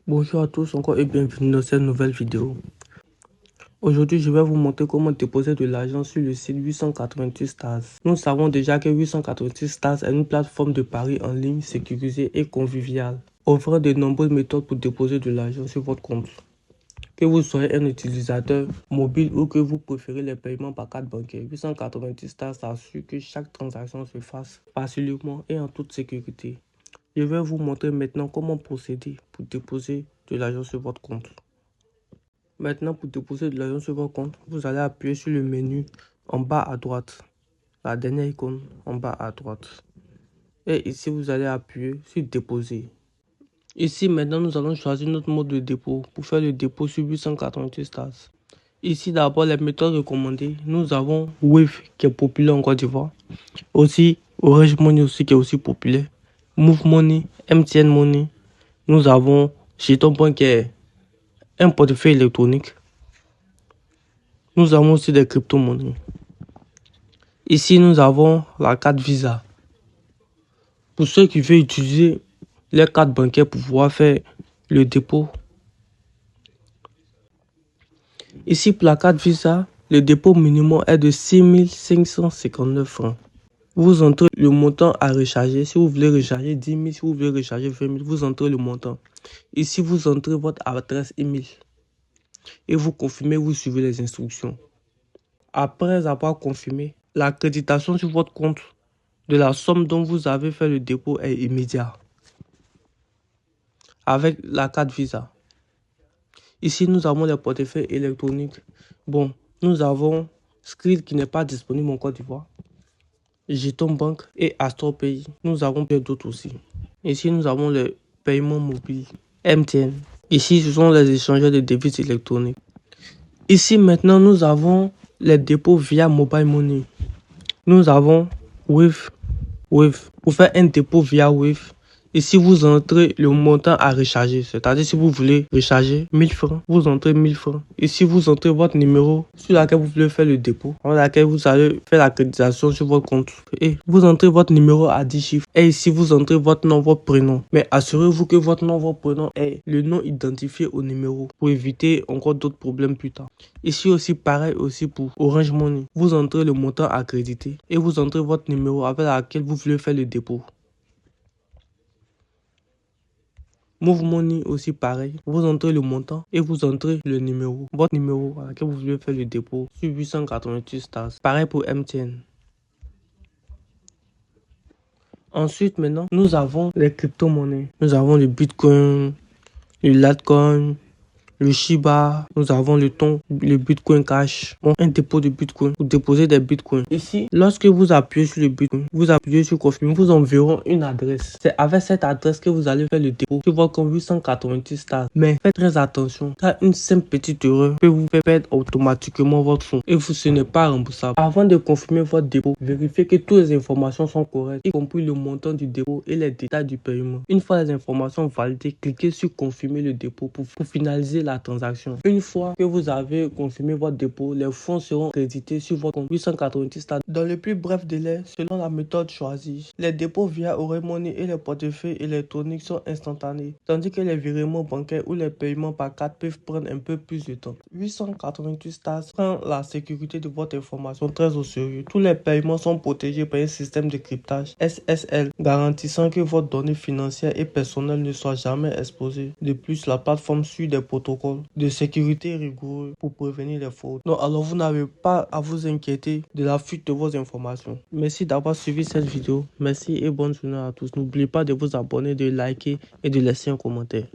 Bonjour à tous encore et bienvenue dans cette nouvelle vidéo. Aujourd'hui, je vais vous montrer comment déposer de l'argent sur le site 888 Stars. Nous savons déjà que 888 Stars est une plateforme de paris en ligne sécurisée et conviviale, offrant de nombreuses méthodes pour déposer de l'argent sur votre compte. Que vous soyez un utilisateur mobile ou que vous préférez les paiements par carte bancaire, 888 Stars assure que chaque transaction se fasse facilement et en toute sécurité. Je vais vous montrer maintenant comment procéder pour déposer de l'argent sur votre compte. Maintenant, pour déposer de l'argent sur votre compte, vous allez appuyer sur le menu en bas à droite, la dernière icône en bas à droite. Et ici, vous allez appuyer sur déposer. Ici, maintenant, nous allons choisir notre mode de dépôt pour faire le dépôt sur 888 Stars. Ici, d'abord, les méthodes recommandées. Nous avons Wave qui est populaire en Côte d'Ivoire. Aussi, Orange Money aussi qui est aussi populaire. Move Money, MTN Money. Nous avons Jeton Point qui est un portefeuille électronique. Nous avons aussi des crypto-monnaies. Ici, nous avons la carte Visa. Pour ceux qui veulent utiliser les cartes bancaires pour pouvoir faire le dépôt. Ici, pour la carte Visa, le dépôt minimum est de 6 559 francs. Vous entrez le montant à recharger. Si vous voulez recharger 10 000, si vous voulez recharger 20 000, vous entrez le montant. Ici, vous entrez votre adresse email. Et vous confirmez, vous suivez les instructions. Après avoir confirmé, l'accréditation sur votre compte de la somme dont vous avez fait le dépôt est immédiate. Avec la carte Visa. Ici, nous avons les portefeuilles électroniques. Bon, nous avons Skrill qui n'est pas disponible en Côte d'Ivoire. Jeton Bank et AstroPay. Nous avons plein d'autres aussi. Ici, nous avons le paiement mobile MTN. Ici, ce sont les échangeurs de devises électroniques. Ici, maintenant, nous avons les dépôts via Mobile Money. Nous avons Wave. Pour faire un dépôt via Wave, ici, vous entrez le montant à recharger. C'est-à-dire, si vous voulez recharger 1000 francs, vous entrez 1000 francs. Ici, vous entrez votre numéro sur lequel vous voulez faire le dépôt, avec laquelle vous allez faire l'accréditation sur votre compte. Et vous entrez votre numéro à 10 chiffres. Et ici, vous entrez votre nom, votre prénom. Mais assurez-vous que votre nom, votre prénom est le nom identifié au numéro pour éviter encore d'autres problèmes plus tard. Ici aussi, pareil aussi pour Orange Money. Vous entrez le montant accrédité et vous entrez votre numéro avec lequel vous voulez faire le dépôt. Move Money aussi pareil, vous entrez le montant et vous entrez le numéro, votre numéro à laquelle vous voulez faire le dépôt sur 888 Stars. Pareil pour MTN. Ensuite maintenant, nous avons les crypto-monnaies. Nous avons le Bitcoin, le Litecoin, le Shiba, nous avons le Bitcoin Cash, bon, un dépôt de Bitcoin, vous déposez des Bitcoins. Ici, lorsque vous appuyez sur le Bitcoin, vous appuyez sur confirmer, vous enverront une adresse. C'est avec cette adresse que vous allez faire le dépôt sur votre compte 888 Stars. Mais faites très attention, car une simple petite erreur peut vous faire perdre automatiquement votre fonds et ce n'est pas remboursable. Avant de confirmer votre dépôt, vérifiez que toutes les informations sont correctes, y compris le montant du dépôt et les détails du paiement. Une fois les informations validées, cliquez sur confirmer le dépôt pour finaliser la transaction. Une fois que vous avez confirmé votre dépôt, les fonds seront crédités sur votre compte 888 Stars dans le plus bref délai selon la méthode choisie. Les dépôts via Orange Money et les portefeuilles électroniques sont instantanés, tandis que les virements bancaires ou les paiements par carte peuvent prendre un peu plus de temps. 888 Stars prend la sécurité de votre information très au sérieux. Tous les paiements sont protégés par un système de cryptage SSL garantissant que votre donnée financière et personnelle ne soit jamais exposée. De plus, la plateforme suit des protocoles de sécurité rigoureux pour prévenir les fraudes. Donc alors vous n'avez pas à vous inquiéter de la fuite de vos informations. Merci d'avoir suivi cette vidéo. Merci et bonne journée à tous. N'oubliez pas de vous abonner, de liker et de laisser un commentaire.